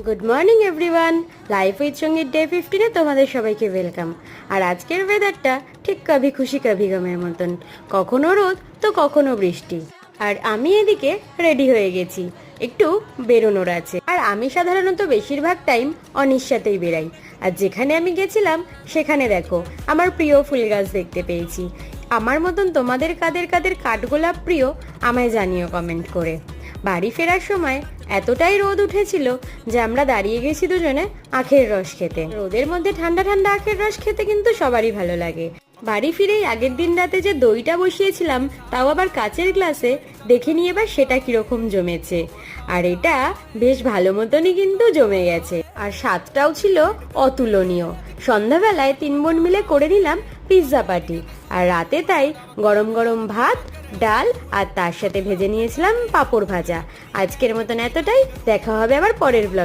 Good morning everyone. Life with সঙ্গীত day 15-এ তোমাদের সবাইকে ওয়েলকাম। আর আজকের ওয়েদারটা ঠিক কভি খুশি কভি গমের মতন, কখনো রোদ তো কখনো বৃষ্টি। আর আমি এদিকে রেডি হয়ে গেছি, একটু বেরোনোর আছে। আর আমি সাধারণত বেশিরভাগ টাইম অনির সাথেই বেরাই। আর যেখানে আমি গেছিলাম সেখানে দেখো আমার প্রিয় ফুল গাছ দেখতে পেয়েছি। আমার মতন তোমাদের কাদের কাদের কাঠগোলাপ প্রিয় আমায় জানিও কমেন্ট করে। বাড়ি ফেরার সময় এতটাই রোদ উঠেছিল যে আমরা দাঁড়িয়ে গেছি দুজনে আখের রস খেতে। রোদের মধ্যে ঠান্ডা ঠান্ডা আখের রস খেতে কিন্তু সবারই ভালো লাগে। বাড়ি ফিরেই আগের দিন রাতে যে দইটা বসিয়েছিলাম, তাও আবার কাচের গ্লাসে, দেখে নিয়ে এবার সেটা কিরকম জমেছে। আর এটা বেশ ভালো মতনই কিন্তু জমে গেছে, আর স্বাদটাও ছিল অতুলনীয়। সন্ধ্যাবেলায় 3 বোন মিলে করে নিলাম পিৎজা পার্টি, আর রাতে তাই গরম গরম ভাত, ডাল আর তার সাথে ভেজে নিয়েছিলাম পাঁপড় ভাজা। আজকের মতন এতটাই, দেখা হবে আবার পরের ব্লগে।